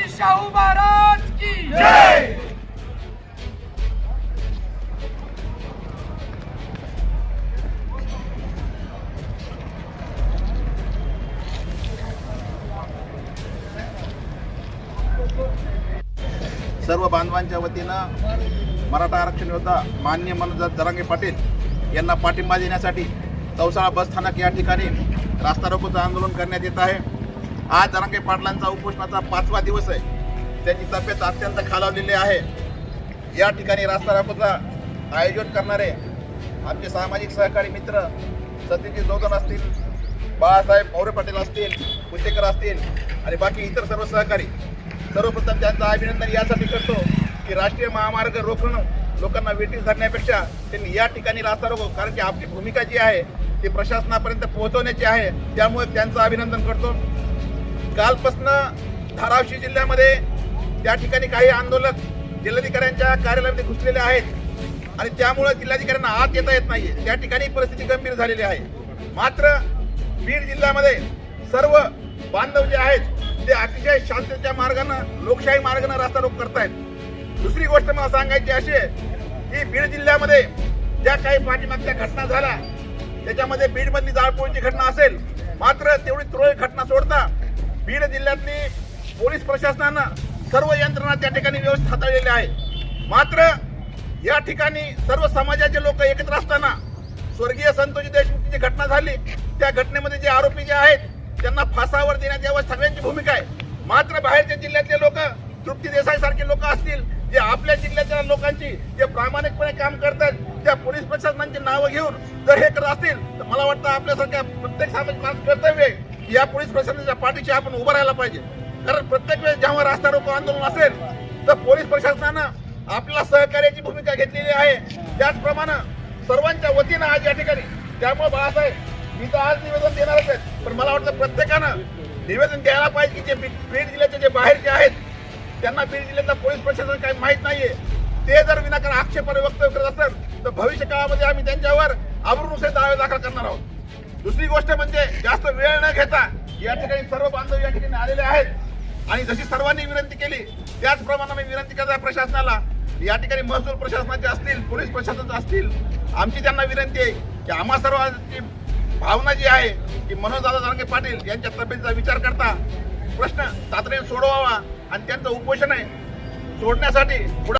छत्रपती शाहू महाराज की जय। सर्व बांधवांच्या वतीनं मराठा आरक्षण योद्धा माननीय मनोज जरांगे पाटील यांना पाठिंबा देण्यासाठी चौसाळा बस स्थानक या ठिकाणी रास्ता रोकोचं आंदोलन करण्यात येत आहे। आज जरांगे पाटलांचा उपोषणाचा 5वा दिवस आहे। त्यांची तब्येत अत्यंत खालावलेली आहे। या ठिकाणी रास्ता रोकोचं आयोजन करणारे आमचे सामाजिक सहकारी मित्र सतीश जोदन असतील, बाळासाहेब मोरे पाटील असतील, कुचेकर असतील आणि बाकी इतर सर्व सहकारी, सर्वप्रथम त्यांचं अभिनंदन यासाठी करतो की राष्ट्रीय महामार्ग रोखणं लोकांना वेठीस धरण्यापेक्षा त्यांनी या ठिकाणी रास्ता रोको, कारण की आपली भूमिका जी आहे ती प्रशासनापर्यंत पोहोचवण्याची आहे। त्यामुळे त्यांचं अभिनंदन करतो। कालपासून धाराशिव जिल्ह्यामध्ये त्या ठिकाणी काही आंदोलक जिल्हाधिकाऱ्यांच्या कार्यालयामध्ये घुसलेले आहेत आणि त्यामुळे जिल्हाधिकाऱ्यांना आत येता येत नाहीये। त्या ठिकाणी परिस्थिती गंभीर झालेली आहे। मात्र बीड जिल्ह्यामध्ये सर्व बांधव जे आहेत ते अतिशय शांततेच्या मार्गाने, लोकशाही मार्गाने रास्ता रोको करतायत। दुसरी गोष्ट मला सांगायची अशी आहे की बीड जिल्ह्यामध्ये ज्या काही पाठीमागच्या घटना झाल्या त्याच्यामध्ये बीडमधली जाळपोळीची घटना असेल, मात्र तेवढी तुरळक घटना सोडता बीड जिल्ह्यातली पोलीस प्रशासनानं सर्व यंत्रणा त्या ठिकाणी व्यवस्थित हाताळलेली आहे। मात्र या ठिकाणी सर्व समाजाचे लोक एकत्र असताना स्वर्गीय संतोषी देशमुखची घटना झाली, त्या घटनेमध्ये जे आरोपी जे आहेत त्यांना फासावर देण्यात यावं सगळ्यांची भूमिका आहे। मात्र बाहेरच्या जिल्ह्यातले लोक, तृप्ती देसाई सारखे लोक असतील जे आपल्या जिल्ह्याच्या लोकांची जे प्रामाणिकपणे काम करतात, त्या पोलीस प्रशासनाची नावं घेऊन जर हे करत असतील तर मला वाटतं आपल्यासारख्या प्रत्येक सामाजिक माणूस कर्तव्य आहे की या पोलीस प्रशासनाच्या पाठीशी आपण उभं राहायला पाहिजे। कारण प्रत्येक वेळेस जेव्हा रास्ता रोको आंदोलन असेल तर पोलीस प्रशासनानं आपल्याला सहकार्याची भूमिका घेतलेली आहे। त्याचप्रमाणे सर्वांच्या वतीनं आज या ठिकाणी, त्यामुळे बाळासाहेब मी तर आज निवेदन देणारच आहे, पण मला वाटतं प्रत्येकानं निवेदन द्यायला पाहिजे की जे बीड जिल्ह्याचे जे बाहेरचे आहेत त्यांना बीड जिल्ह्यातलं पोलीस प्रशासन काही माहीत नाहीये, ते जर विनाकारण आक्षेपार्ह वक्तव्य करत असेल तर भविष्य काळामध्ये आम्ही त्यांच्यावर आबरूनुसार दावे दाखल करणार आहोत। दुसरी गोष्ट म्हणजे जास्त वेळ न घेता या ठिकाणी सर्व बांधव या ठिकाणी आलेले आहेत आणि जशी सर्वांनी विनंती केली त्याचप्रमाणे मी विनंती करत आहे प्रशासनाला, या ठिकाणी महसूल प्रशासनाचे असतील, पोलीस प्रशासनाचे असतील, आमची त्यांना विनंती आहे की आम्हा सर्वांची भावना जी आहे की मनोजदादा जरांगे पाटील यांच्या तब्येतीचा विचार करता प्रश्न तातडीने सोडवावा आणि त्यांचं उपोषण आहे सोडण्यासाठी